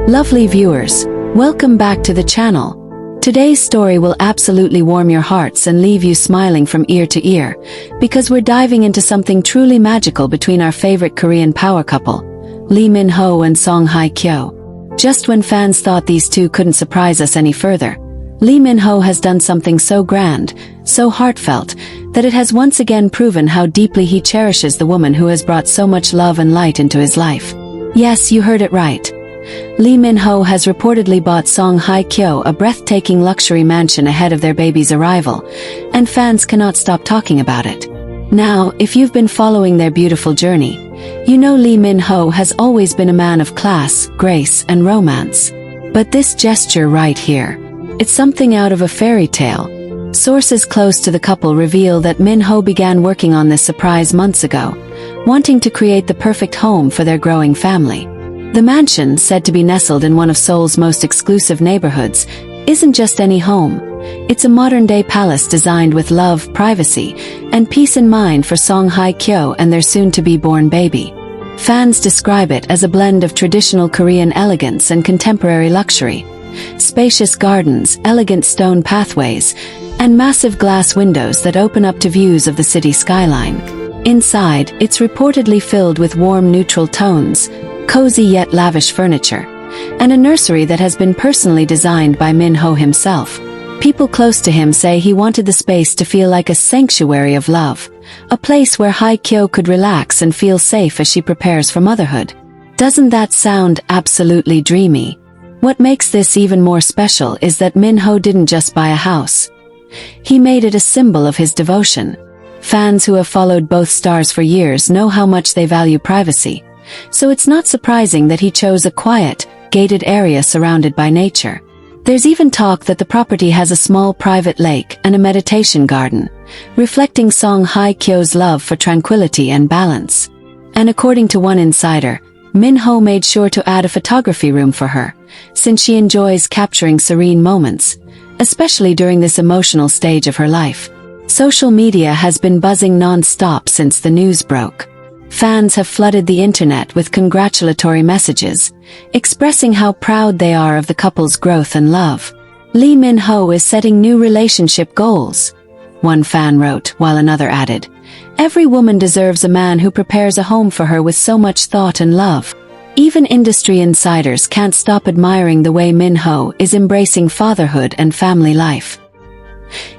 Lovely viewers, welcome back to the channel. Today's story will absolutely warm your hearts and leave you smiling from ear to ear, because we're diving into something truly magical between our favorite Korean power couple, Lee Min-ho and Hye Kyo. Just when fans thought these two couldn't surprise us any further, Lee Min-ho has done something so grand, so heartfelt, that it has once again proven how deeply he cherishes the woman who has brought so much love and light into his life. Yes, you heard it right. Lee Min-ho has reportedly bought Hye Kyo a breathtaking luxury mansion ahead of their baby's arrival, and fans cannot stop talking about it. Now, if you've been following their beautiful journey, you know Lee Min-ho has always been a man of class, grace, and romance. But this gesture right here, it's something out of a fairy tale. Sources close to the couple reveal that Min-ho began working on this surprise months ago, wanting to create the perfect home for their growing family. The mansion, said to be nestled in one of Seoul's most exclusive neighborhoods, isn't just any home. It's a modern-day palace designed with love, privacy, and peace in mind for Hye Kyo and their soon-to-be-born baby. Fans describe it as a blend of traditional Korean elegance and contemporary luxury. Spacious gardens, elegant stone pathways, and massive glass windows that open up to views of the city skyline. Inside, it's reportedly filled with warm neutral tones, cozy yet lavish furniture, and a nursery that has been personally designed by Min-ho himself. People close to him say he wanted the space to feel like a sanctuary of love, a place where Hye Kyo could relax and feel safe as she prepares for motherhood. Doesn't that sound absolutely dreamy? What makes this even more special is that Min-ho didn't just buy a house. He made it a symbol of his devotion. Fans who have followed both stars for years know how much they value privacy, so it's not surprising that he chose a quiet, gated area surrounded by nature. There's even talk that the property has a small private lake and a meditation garden, reflecting Hye Kyo's love for tranquility and balance. And according to one insider, Min-ho made sure to add a photography room for her, since she enjoys capturing serene moments, especially during this emotional stage of her life. Social media has been buzzing non-stop since the news broke. Fans have flooded the internet with congratulatory messages, expressing how proud they are of the couple's growth and love. Lee Min-ho is setting new relationship goals, one fan wrote, while another added, "Every woman deserves a man who prepares a home for her with so much thought and love." Even industry insiders can't stop admiring the way Min-ho is embracing fatherhood and family life.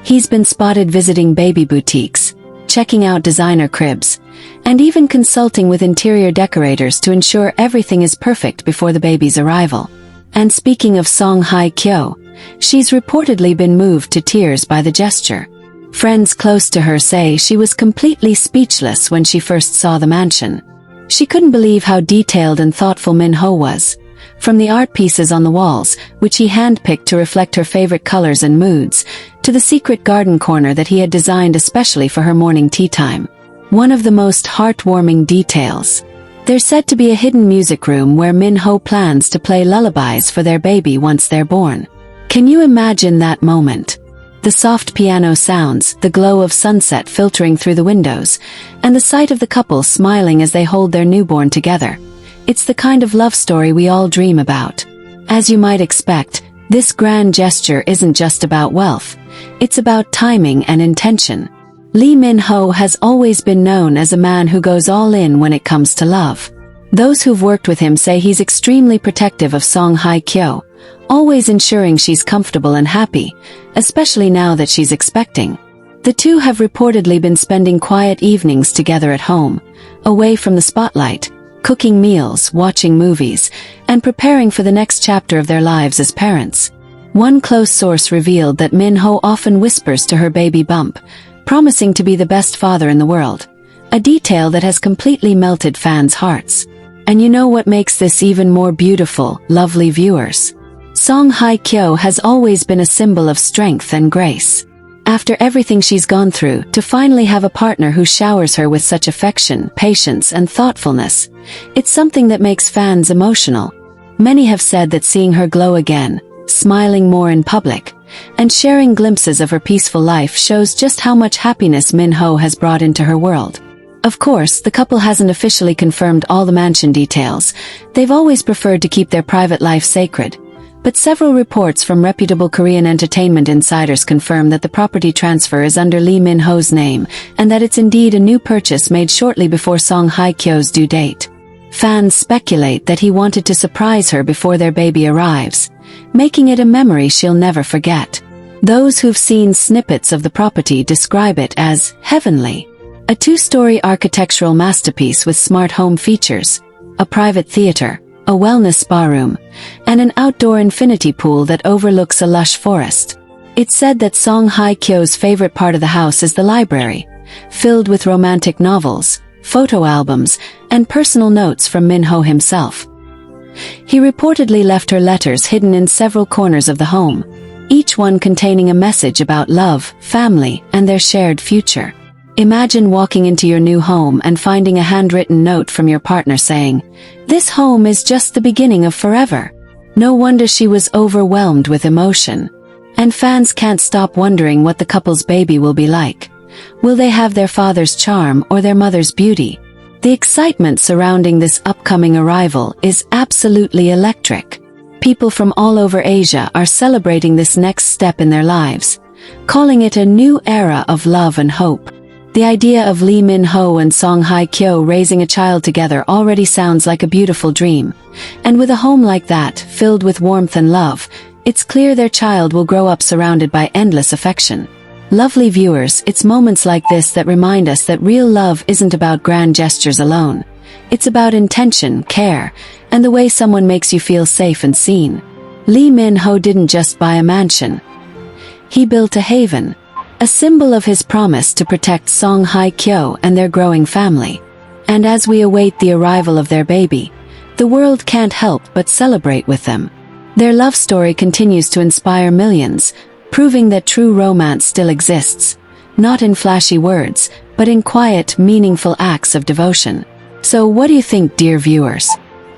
He's been spotted visiting baby boutiques, checking out designer cribs, and even consulting with interior decorators to ensure everything is perfect before the baby's arrival. And speaking of Hye Kyo, she's reportedly been moved to tears by the gesture. Friends close to her say she was completely speechless when she first saw the mansion. She couldn't believe how detailed and thoughtful Min-ho was, from the art pieces on the walls, which he handpicked to reflect her favorite colors and moods, to the secret garden corner that he had designed especially for her morning tea time. One of the most heartwarming details. There's said to be a hidden music room where Min-ho plans to play lullabies for their baby once they're born. Can you imagine that moment? The soft piano sounds, the glow of sunset filtering through the windows, and the sight of the couple smiling as they hold their newborn together. It's the kind of love story we all dream about. As you might expect, this grand gesture isn't just about wealth. It's about timing and intention. Lee Min-ho has always been known as a man who goes all in when it comes to love. Those who've worked with him say he's extremely protective of Hye Kyo, always ensuring she's comfortable and happy, especially now that she's expecting. The two have reportedly been spending quiet evenings together at home, away from the spotlight, cooking meals, watching movies, and preparing for the next chapter of their lives as parents. One close source revealed that Min-ho often whispers to her baby bump, promising to be the best father in the world, a detail that has completely melted fans' hearts. And you know what makes this even more beautiful, lovely viewers? Hye Kyo has always been a symbol of strength and grace. After everything she's gone through, to finally have a partner who showers her with such affection, patience, and thoughtfulness, it's something that makes fans emotional. Many have said that seeing her glow again, smiling more in public, and sharing glimpses of her peaceful life shows just how much happiness Min-ho has brought into her world. Of course, the couple hasn't officially confirmed all the mansion details. They've always preferred to keep their private life sacred. But several reports from reputable Korean entertainment insiders confirm that the property transfer is under Lee Min-ho's name, and that it's indeed a new purchase made shortly before Song Hye Kyo's due date. Fans speculate that he wanted to surprise her before their baby arrives, making it a memory she'll never forget. Those who've seen snippets of the property describe it as heavenly. A two-story architectural masterpiece with smart home features, a private theater, a wellness spa room, and an outdoor infinity pool that overlooks a lush forest. It's said that Song Hye Kyo's favorite part of the house is the library, filled with romantic novels, photo albums, and personal notes from Min-ho himself. He reportedly left her letters hidden in several corners of the home, each one containing a message about love, family, and their shared future. Imagine walking into your new home and finding a handwritten note from your partner saying, "This home is just the beginning of forever." No wonder she was overwhelmed with emotion. And fans can't stop wondering what the couple's baby will be like. Will they have their father's charm or their mother's beauty? The excitement surrounding this upcoming arrival is absolutely electric. People from all over Asia are celebrating this next step in their lives, calling it a new era of love and hope. The idea of Lee Min-ho and Song Hye Kyo raising a child together already sounds like a beautiful dream. And with a home like that, filled with warmth and love, it's clear their child will grow up surrounded by endless affection. Lovely viewers, it's moments like this that remind us that real love isn't about grand gestures alone. It's about intention, care, and the way someone makes you feel safe and seen. Lee Min-ho didn't just buy a mansion. He built a haven, a symbol of his promise to protect Song Hye Kyo and their growing family. And as we await the arrival of their baby, the world can't help but celebrate with them. Their love story continues to inspire millions, proving that true romance still exists, not in flashy words, but in quiet, meaningful acts of devotion. So what do you think, dear viewers?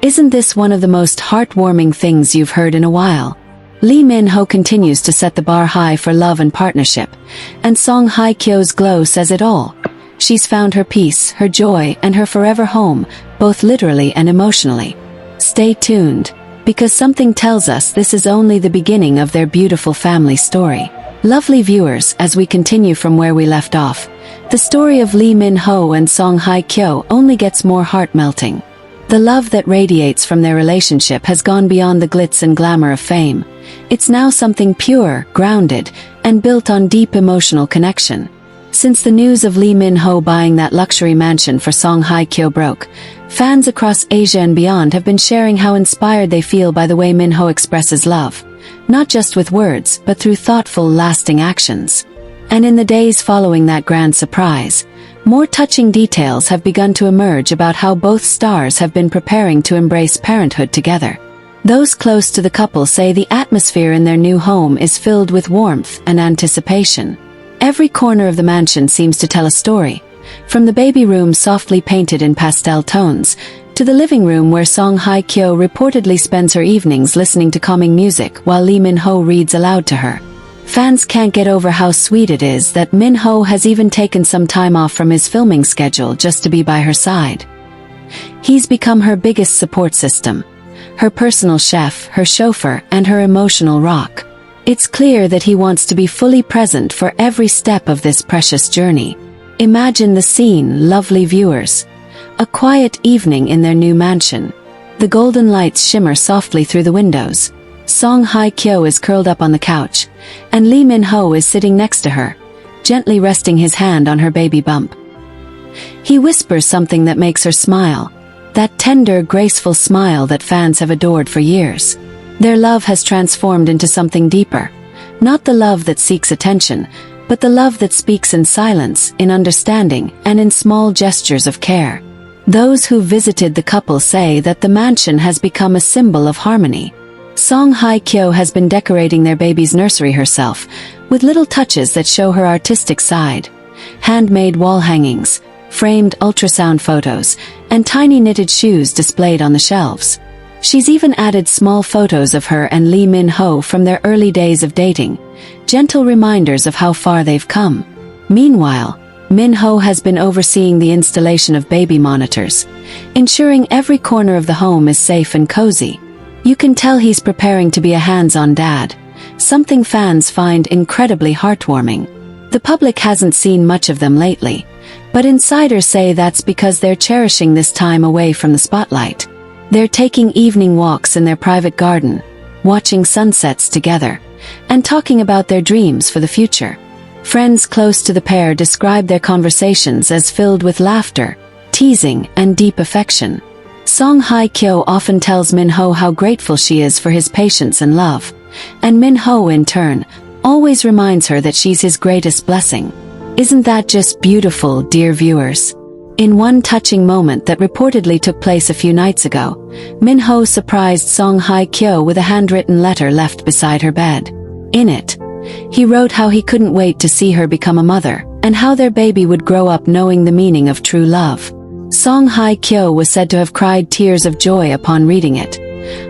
Isn't this one of the most heartwarming things you've heard in a while? Lee Min-ho continues to set the bar high for love and partnership, and Song Hye Kyo's glow says it all. She's found her peace, her joy, and her forever home, both literally and emotionally. Stay tuned, because something tells us this is only the beginning of their beautiful family story. Lovely viewers, as we continue from where we left off, the story of Lee Min-ho and Song Hye Kyo only gets more heart-melting. The love that radiates from their relationship has gone beyond the glitz and glamour of fame. It's now something pure, grounded, and built on deep emotional connection. Since the news of Lee Min-ho buying that luxury mansion for Song Hye Kyo broke, fans across Asia and beyond have been sharing how inspired they feel by the way Min-ho expresses love, not just with words, but through thoughtful, lasting actions. And in the days following that grand surprise, more touching details have begun to emerge about how both stars have been preparing to embrace parenthood together. Those close to the couple say the atmosphere in their new home is filled with warmth and anticipation. Every corner of the mansion seems to tell a story, from the baby room softly painted in pastel tones, to the living room where Song Hye Kyo reportedly spends her evenings listening to calming music while Lee Min-ho reads aloud to her. Fans can't get over how sweet it is that Min-ho has even taken some time off from his filming schedule just to be by her side. He's become her biggest support system, her personal chef, her chauffeur, and her emotional rock. It's clear that he wants to be fully present for every step of this precious journey. Imagine the scene, lovely viewers. A quiet evening in their new mansion. The golden lights shimmer softly through the windows. Song Hye Kyo is curled up on the couch, and Lee Min-ho is sitting next to her, gently resting his hand on her baby bump. He whispers something that makes her smile, that tender, graceful smile that fans have adored for years. Their love has transformed into something deeper, not the love that seeks attention, but the love that speaks in silence, in understanding, and in small gestures of care. Those who visited the couple say that the mansion has become a symbol of harmony. Song Hye Kyo has been decorating their baby's nursery herself, with little touches that show her artistic side. Handmade wall hangings, framed ultrasound photos, and tiny knitted shoes displayed on the shelves. She's even added small photos of her and Lee Min-ho from their early days of dating, gentle reminders of how far they've come. Meanwhile, Min-ho has been overseeing the installation of baby monitors, ensuring every corner of the home is safe and cozy. You can tell he's preparing to be a hands-on dad, something fans find incredibly heartwarming. The public hasn't seen much of them lately, but insiders say that's because they're cherishing this time away from the spotlight. They're taking evening walks in their private garden, watching sunsets together, and talking about their dreams for the future. Friends close to the pair describe their conversations as filled with laughter, teasing, and deep affection. Song Hye Kyo often tells Min-ho how grateful she is for his patience and love, and Min-ho in turn always reminds her that she's his greatest blessing. Isn't that just beautiful, dear viewers? In one touching moment that reportedly took place a few nights ago, Min-ho surprised Song Hye Kyo with a handwritten letter left beside her bed. In it, he wrote how he couldn't wait to see her become a mother, and how their baby would grow up knowing the meaning of true love. Song Hye Kyo was said to have cried tears of joy upon reading it,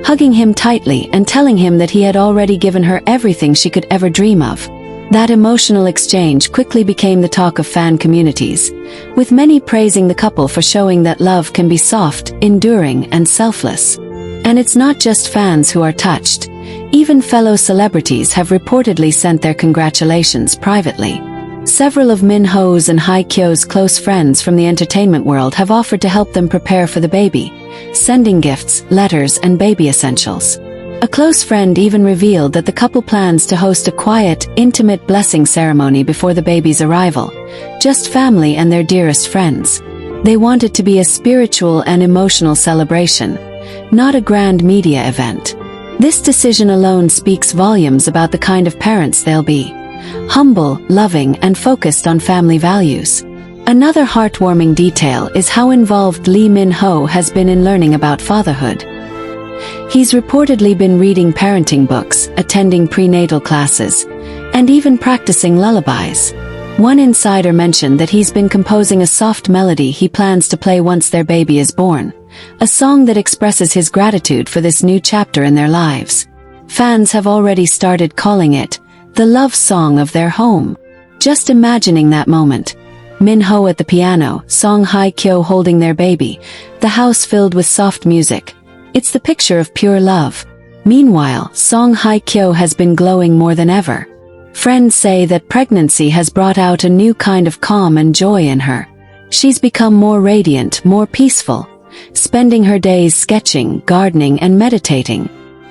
hugging him tightly and telling him that he had already given her everything she could ever dream of. That emotional exchange quickly became the talk of fan communities, with many praising the couple for showing that love can be soft, enduring, and selfless. And it's not just fans who are touched. Even fellow celebrities have reportedly sent their congratulations privately. Several of Min-ho's and Hye Kyo's close friends from the entertainment world have offered to help them prepare for the baby, sending gifts, letters, and baby essentials. A close friend even revealed that the couple plans to host a quiet, intimate blessing ceremony before the baby's arrival, just family and their dearest friends. They want it to be a spiritual and emotional celebration, not a grand media event. This decision alone speaks volumes about the kind of parents they'll be: humble, loving, and focused on family values. Another heartwarming detail is how involved Lee Min-ho has been in learning about fatherhood. He's reportedly been reading parenting books, attending prenatal classes, and even practicing lullabies. One insider mentioned that he's been composing a soft melody he plans to play once their baby is born, a song that expresses his gratitude for this new chapter in their lives. Fans have already started calling it the love song of their home. Just imagining that moment. Min-ho at the piano, Song Hye Kyo holding their baby, the house filled with soft music. It's the picture of pure love. Meanwhile, Song Hye Kyo has been glowing more than ever. Friends say that pregnancy has brought out a new kind of calm and joy in her. She's become more radiant, more peaceful, spending her days sketching, gardening, and meditating.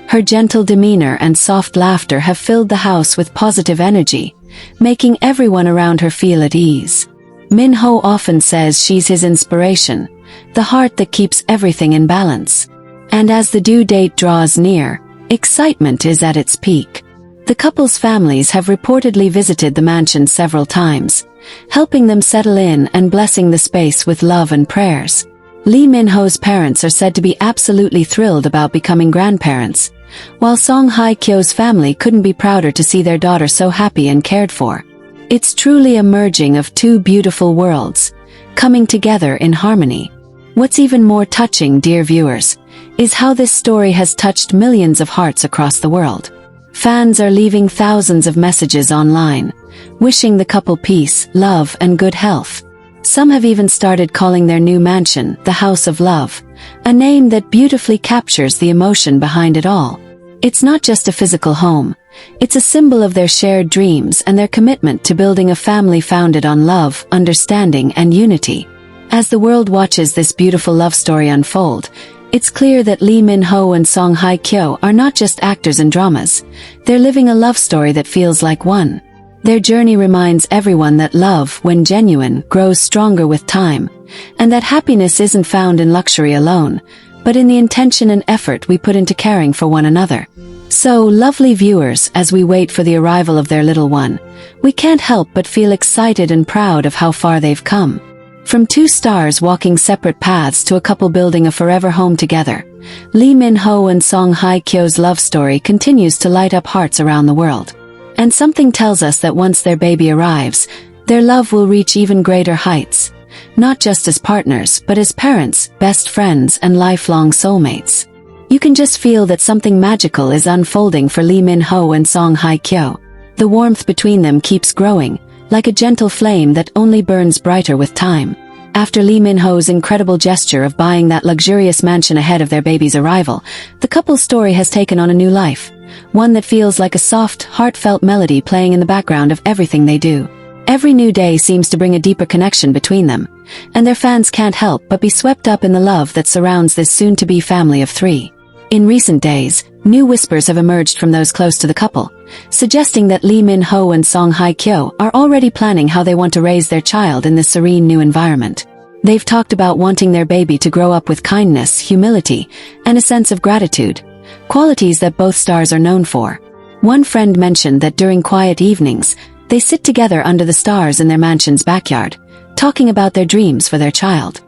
Her gentle demeanor and soft laughter have filled the house with positive energy, making everyone around her feel at ease. Min-ho often says she's his inspiration, the heart that keeps everything in balance. And as the due date draws near, excitement is at its peak. The couple's families have reportedly visited the mansion several times, helping them settle in and blessing the space with love and prayers. Lee Min-ho's parents are said to be absolutely thrilled about becoming grandparents, while Song Hye Kyo's family couldn't be prouder to see their daughter so happy and cared for. It's truly a merging of two beautiful worlds, coming together in harmony. What's even more touching, dear viewers, is how this story has touched millions of hearts across the world. Fans are leaving thousands of messages online, wishing the couple peace, love, and good health. Some have even started calling their new mansion the House of Love, a name that beautifully captures the emotion behind it all. It's not just a physical home, it's a symbol of their shared dreams and their commitment to building a family founded on love, understanding, and unity. As the world watches this beautiful love story unfold, it's clear that Lee Min-ho and Song Hye Kyo are not just actors in dramas, they're living a love story that feels like one. Their journey reminds everyone that love, when genuine, grows stronger with time, and that happiness isn't found in luxury alone, but in the intention and effort we put into caring for one another. So, lovely viewers, as we wait for the arrival of their little one, we can't help but feel excited and proud of how far they've come. From two stars walking separate paths to a couple building a forever home together, Lee Min-ho and Song Hye Kyo's love story continues to light up hearts around the world. And something tells us that once their baby arrives, their love will reach even greater heights, not just as partners, but as parents, best friends, and lifelong soulmates. You can just feel that something magical is unfolding for Lee Min-ho and Song Hye Kyo. The warmth between them keeps growing, like a gentle flame that only burns brighter with time. After Lee Min-ho's incredible gesture of buying that luxurious mansion ahead of their baby's arrival, the couple's story has taken on a new life, one that feels like a soft, heartfelt melody playing in the background of everything they do. Every new day seems to bring a deeper connection between them, and their fans can't help but be swept up in the love that surrounds this soon-to-be family of three. In recent days, new whispers have emerged from those close to the couple, suggesting that Lee Min-ho and Hye Kyo are already planning how they want to raise their child in this serene new environment. They've talked about wanting their baby to grow up with kindness, humility, and a sense of gratitude, qualities that both stars are known for. One friend mentioned that during quiet evenings, they sit together under the stars in their mansion's backyard, talking about their dreams for their child.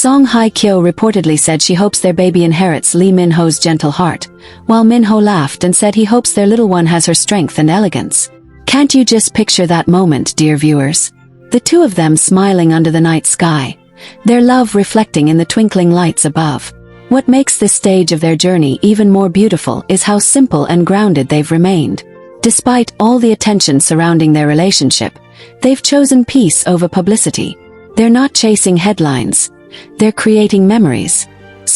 Hye Kyo reportedly said she hopes their baby inherits Lee Min-ho's gentle heart, while Min-ho laughed and said he hopes their little one has her strength and elegance. Can't you just picture that moment, dear viewers? The two of them smiling under the night sky, their love reflecting in the twinkling lights above. What makes this stage of their journey even more beautiful is how simple and grounded they've remained. Despite all the attention surrounding their relationship, they've chosen peace over publicity. They're not chasing headlines. They're creating memories.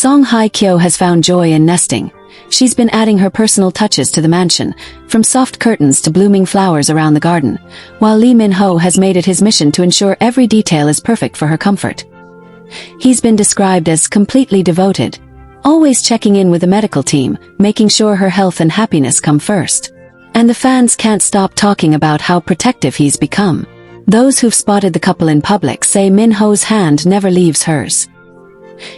Hye Kyo has found joy in nesting. She's been adding her personal touches to the mansion, from soft curtains to blooming flowers around the garden, while Lee Min-ho has made it his mission to ensure every detail is perfect for her comfort. He's been described as completely devoted, always checking in with the medical team, making sure her health and happiness come first. And the fans can't stop talking about how protective he's become. Those who've spotted the couple in public say Min-ho's hand never leaves hers.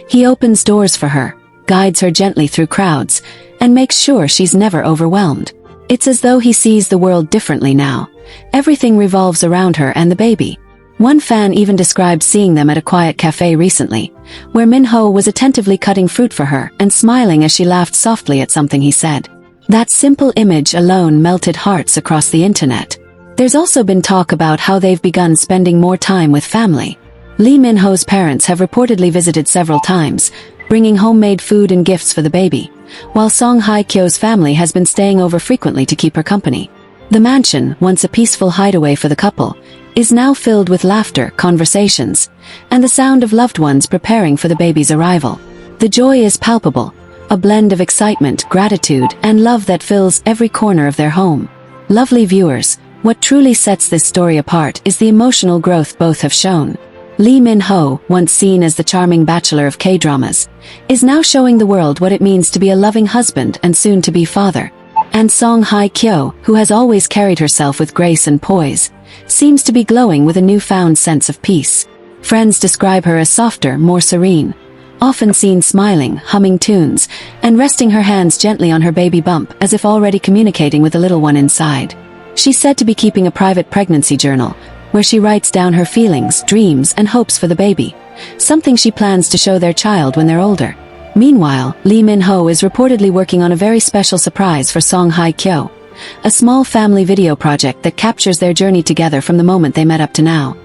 He opens doors for her, guides her gently through crowds, and makes sure she's never overwhelmed. It's as though he sees the world differently now. Everything revolves around her and the baby. One fan even described seeing them at a quiet cafe recently, where Min-ho was attentively cutting fruit for her and smiling as she laughed softly at something he said. That simple image alone melted hearts across the internet. There's also been talk about how they've begun spending more time with family. Lee Min-ho's parents have reportedly visited several times, bringing homemade food and gifts for the baby, while Hye Kyo's family has been staying over frequently to keep her company. The mansion, once a peaceful hideaway for the couple, is now filled with laughter, conversations, and the sound of loved ones preparing for the baby's arrival. The joy is palpable, a blend of excitement, gratitude, and love that fills every corner of their home. Lovely viewers, what truly sets this story apart is the emotional growth both have shown. Lee Min-ho, once seen as the charming bachelor of K-dramas, is now showing the world what it means to be a loving husband and soon-to-be father. And Hye Kyo, who has always carried herself with grace and poise, seems to be glowing with a newfound sense of peace. Friends describe her as softer, more serene, often seen smiling, humming tunes, and resting her hands gently on her baby bump as if already communicating with the little one inside. She's said to be keeping a private pregnancy journal, where she writes down her feelings, dreams, and hopes for the baby, something she plans to show their child when they're older. Meanwhile, Lee Min-ho is reportedly working on a very special surprise for Hye Kyo, a small family video project that captures their journey together from the moment they met up to now.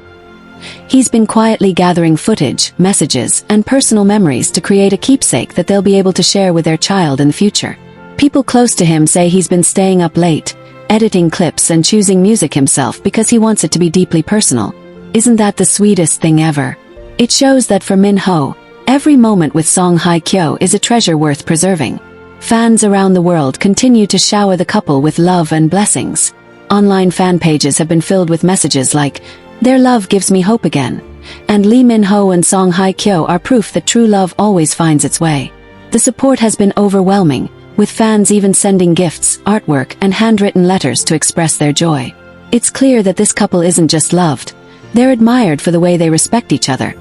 He's been quietly gathering footage, messages, and personal memories to create a keepsake that they'll be able to share with their child in the future. People close to him say he's been staying up late, editing clips and choosing music himself because he wants it to be deeply personal. Isn't that the sweetest thing ever? It shows that for Min-ho, every moment with Hye Kyo is a treasure worth preserving. Fans around the world continue to shower the couple with love and blessings. Online fan pages have been filled with messages like, "Their love gives me hope again," and Lee Min-ho and Hye Kyo are proof that true love always finds its way. The support has been overwhelming, with fans even sending gifts, artwork, and handwritten letters to express their joy. It's clear that this couple isn't just loved, they're admired for the way they respect each other,